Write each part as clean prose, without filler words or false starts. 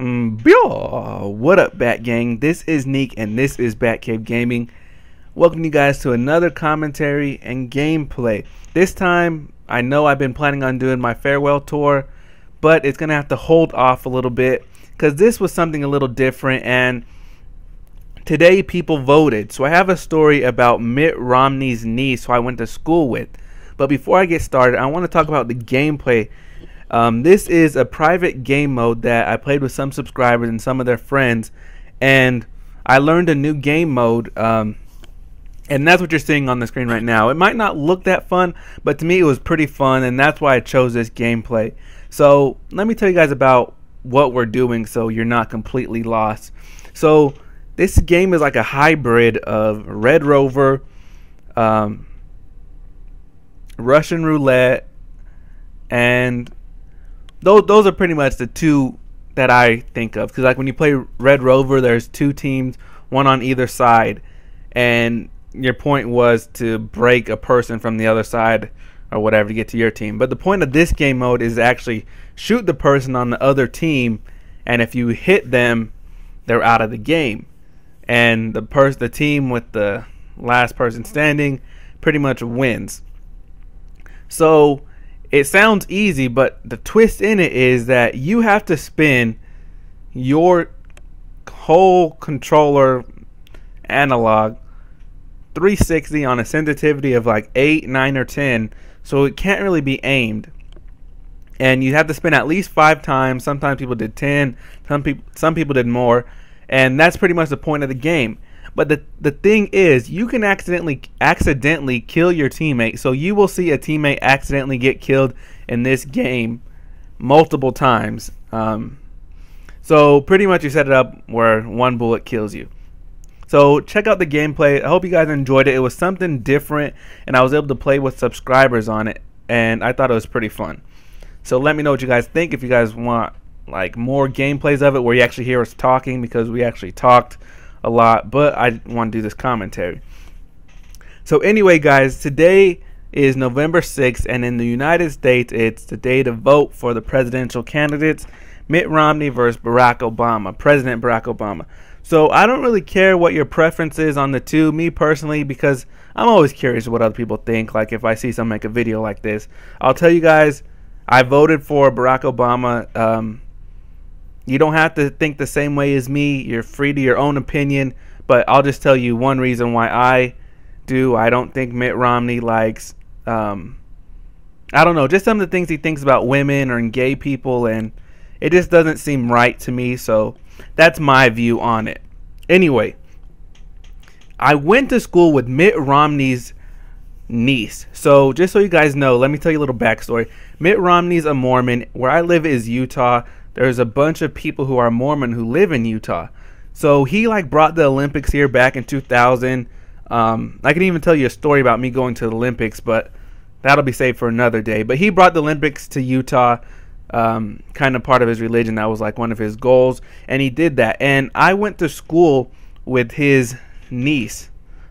What up, Bat Gang? This is Neek and this is Batcave Gaming. Welcome you guys to another commentary and gameplay. This time, I know I've been planning on doing my farewell tour, but it's gonna have to hold off a little bit because this was something a little different, and today people voted. So I have a story about Mitt Romneys Neice, who I went to school with. But before I get started, I want to talk about the gameplay. This is a private game mode that I played with some subscribers and some of their friends, and I learned a new game mode, and that's what you're seeing on the screen right now. It might not look that fun, but to me it was pretty fun, and that's why I chose this gameplay. So let me tell you guys about what we're doing so you're not completely lost. So this game is like a hybrid of Red Rover, Russian roulette, and those are pretty much the two that I think of. Because like when you play Red Rover, there's two teams, one on either side, and your point was to break a person from the other side or whatever to get to your team. But the point of this game mode is to actually shoot the person on the other team, and if you hit them, they're out of the game. And the team with the last person standing pretty much wins. So it sounds easy, but the twist in it is that you have to spin your whole controller analog 360 on a sensitivity of like 8, 9, or 10, so it can't really be aimed. And you have to spin at least 5 times. Sometimes people did 10, some people did more, and that's pretty much the point of the game. But the thing is, you can accidentally kill your teammate. So you will see a teammate accidentally get killed in this game multiple times. So pretty much you set it up where one bullet kills you. So check out the gameplay. I hope you guys enjoyed it. It was something different, and I was able to play with subscribers on it, and I thought it was pretty fun. So let me know what you guys think. If you guys want like more gameplays of it where you actually hear us talking, because we actually talked a lot, but I want to do this commentary. So anyway, guys, today is November 6th, and in the United States it's the day to vote for the presidential candidates, Mitt Romney versus Barack Obama, President Barack Obama. So I don't really care what your preference is on the two, me personally, because I'm always curious what other people think. Like if I see someone make a video like this, I'll tell you guys I voted for Barack Obama. You don't have to think the same way as me. You're free to your own opinion, but I'll just tell you one reason why I do. I don't think Mitt Romney likes, I don't know, just some of the things he thinks about women or in gay people, and it just doesn't seem right to me. So that's my view on it. Anyway, I went to school with Mitt Romney's niece. So just so you guys know, let me tell you a little backstory. Mitt Romney's a Mormon. Where I live is Utah. There's a bunch of people who are Mormon who live in Utah. So he like brought the Olympics here back in 2000. I can even tell you a story about me going to the Olympics, but that'll be saved for another day. But he brought the Olympics to Utah, kind of part of his religion. That was like one of his goals, and he did that. And I went to school with his niece.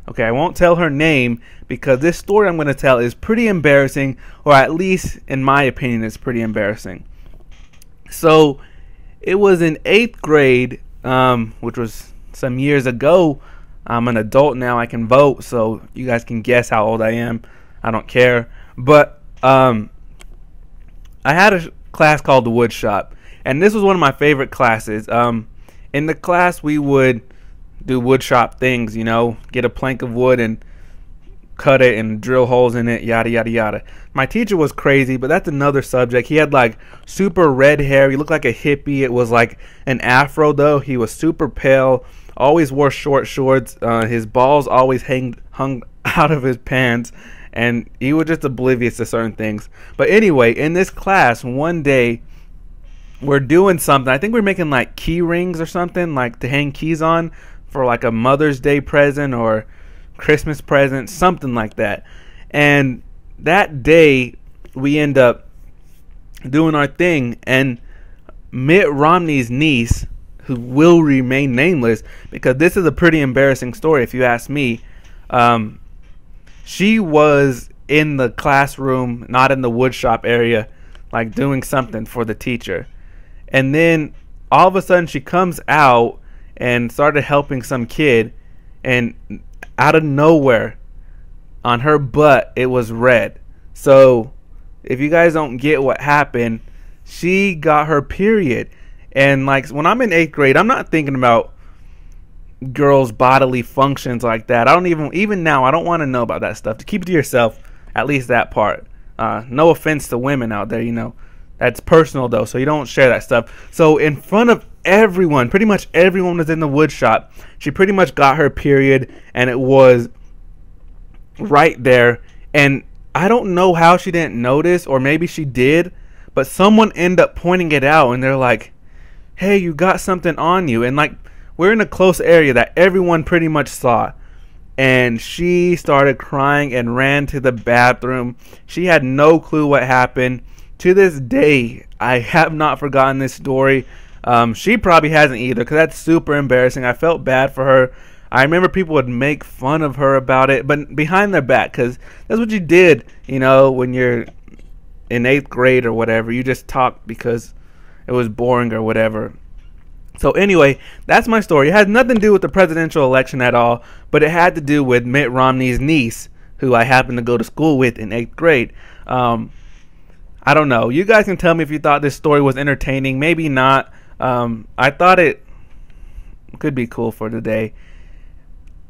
Okay, I won't tell her name because this story I'm going to tell is pretty embarrassing, or at least in my opinion it's pretty embarrassing. So it was in 8th grade, which was some years ago. I'm an adult now. I can vote, so you guys can guess how old I am. I don't care. But I had a class called the wood shop, and this was one of my favorite classes. In the class we would do wood shop things, you know, get a plank of wood and cut it and drill holes in it, yada yada yada. My teacher was crazy, but that's another subject. He had like super red hair. He looked like a hippie. It was like an afro though. He was super pale, always wore short shorts. His balls always hung out of his pants, and he was just oblivious to certain things. But anyway, in this class one day we're doing something. I think we're making like key rings or something, like to hang keys on for like a Mother's Day present or Christmas present, something like that. And that day we end up doing our thing, and Mitt Romney's niece, who will remain nameless because this is a pretty embarrassing story if you ask me, she was in the classroom, not in the wood shop area, like doing something for the teacher. And then all of a sudden she comes out and started helping some kid, and out of nowhere on her butt it was red. So if you guys don't get what happened, she got her period. And like, when I'm in 8th grade, I'm not thinking about girls' bodily functions like that. I don't even now, I don't want to know about that stuff. To keep it to yourself, at least that part. No offense to women out there, you know. That's personal though, so you don't share that stuff. So in front of everyone, pretty much everyone was in the wood shop, she pretty much got her period, and it was right there. And I don't know how she didn't notice, or maybe she did, but someone ended up pointing it out, and they're like, hey, you got something on you. And like, we're in a close area that everyone pretty much saw. And she started crying and ran to the bathroom. She had no clue what happened. To this day, I have not forgotten this story. She probably hasn't either, because that's super embarrassing. I felt bad for her. I remember people would make fun of her about it, but behind their back, because that's what you did, you know, when you're in 8th grade or whatever. You just talk because it was boring or whatever. So anyway, that's my story. It has nothing to do with the presidential election at all, but it had to do with Mitt Romney's niece, who I happened to go to school with in 8th grade. I don't know. You guys can tell me if you thought this story was entertaining. Maybe not. I thought it could be cool for today,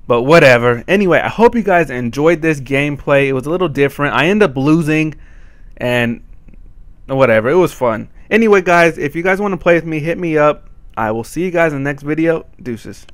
but whatever. Anyway, I hope you guys enjoyed this gameplay. It was a little different. I ended up losing, and whatever. It was fun. Anyway, guys, if you guys want to play with me, hit me up. I will see you guys in the next video. Deuces.